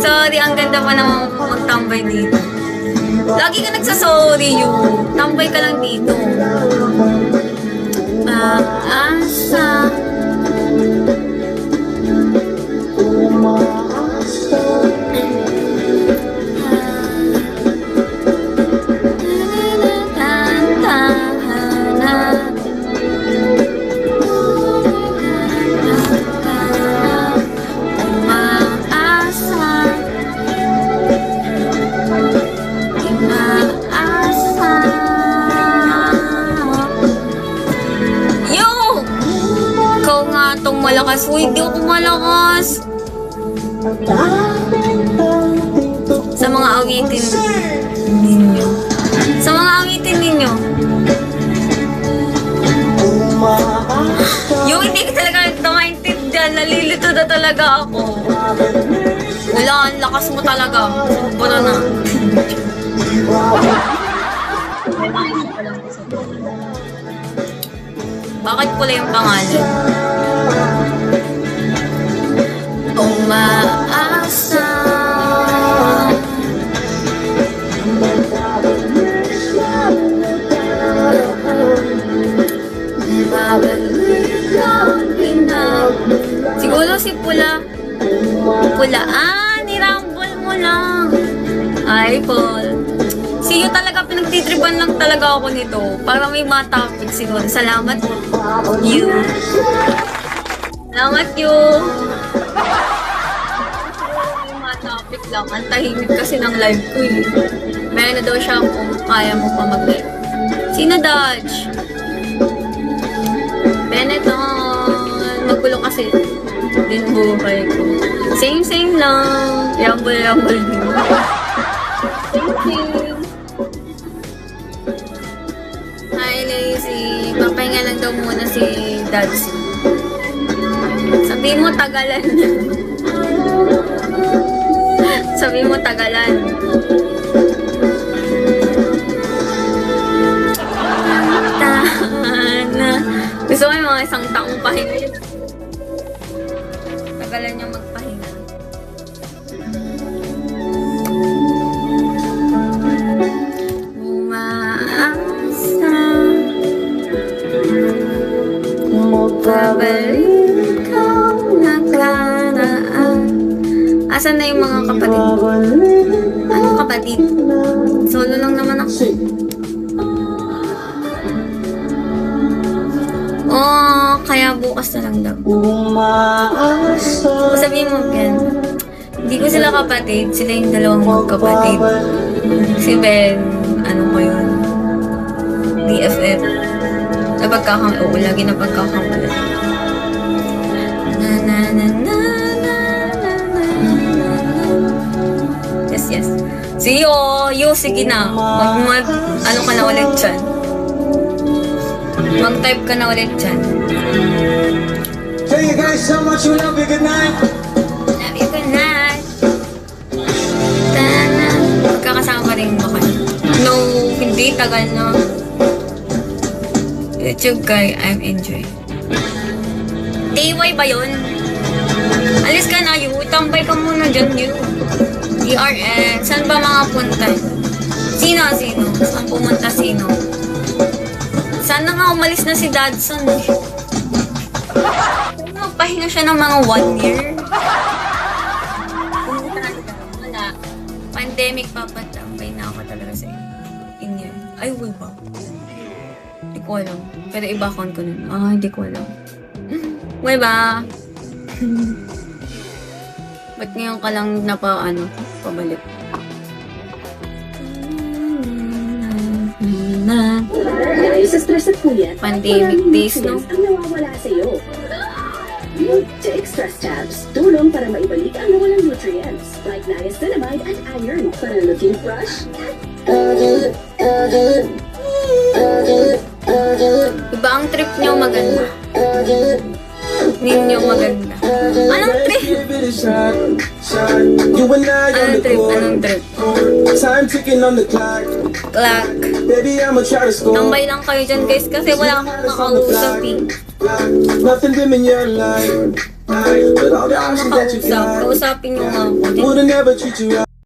Sorry, ang ganda pa naman magtambay dito. Lagi ka nagsasorry yun. Tambay ka lang dito. Asa. Malakas. Uy, hindi ako malakas. Sa mga awitin ninyo. Sa mga awitin ninyo. Yung hindi ko talaga maintindihan. Nalilito na talaga ako. Wala, ang lakas mo talaga. Sobra na. Bakit pula yung pangalan? Umaasa. Siguro si Pula. Nirambol mo lang. Ay, Paul. See you talaga, pinagtitripan lang talaga ako nito. Para may mga topic siguro. Salamat you. Salamat you. May mga topic lang. Ang tahimik kasi ng live ko eh. Meron na daw siya kung kaya mo pa mag-live. Sino Dodge? Benetton. Magulo kasi din buhay ko. Same lang. Rumble din. Same. Hi, Lazy. Papahinga lang daw muna si Dads. Sabi mo tagalan. Sabi mo tagalan. Tana. Gusto ko yung mga isang taong pahinga. Tagalan niyang magpahinga. Umaasa. Babalik ang nakaraan. Asan na yung mga kapatid? Anong kapatid? Solo lang naman ako. Oh, kaya bukas na lang daw. Sabihin mo, Ben. Hindi ko sila kapatid. Sila yung dalawang magkapatid. Si Ben, ano ko yun? BFF. Lagi na pagkakamali. Yes. See you, sige na. Ano ka na ulit dyan? Mag-type ka na ulit dyan. Tell you guys so much you love you, good night. Love you, good night. Tana. Magkakasama rin ba kayo? No, hindi. Tagal na. YouTube guy, I'm enjoying. TY ba yun? Alis ka na, you. Tambay ka muna dyan, you. DRN. Saan ba mga punta? Sino? Saan pumunta sino? Sana nga umalis na si Dadson eh. Magpahinga siya ng mga 1 year. Wala. Pandemic papatambay na ako talaga sa inyo. Ay, wala ba? Hindi ko alam. Pero iba account ko nun. Hindi ko alam. Wala ba? Ba't ngayon ka lang pabalik? Sa stress at puyat, Pandemic days, no? ang nawawala sa iyo. To extra tabs, tulong para maibalik ang nawalang nutrients like niacinamide at iron para looking fresh. Iba ang trip nyo maganda. Ninyo maganda. Anong trip? Anong trip? Time ticking on the clock. Clock. Baby, I'ma try to score. Tambay lang kayo dyan guys kasi wala akong makausap eh. Nothing dim in your life. But all the options that you Makausap. got Kausapin nyo nga ako. would've never treat you right.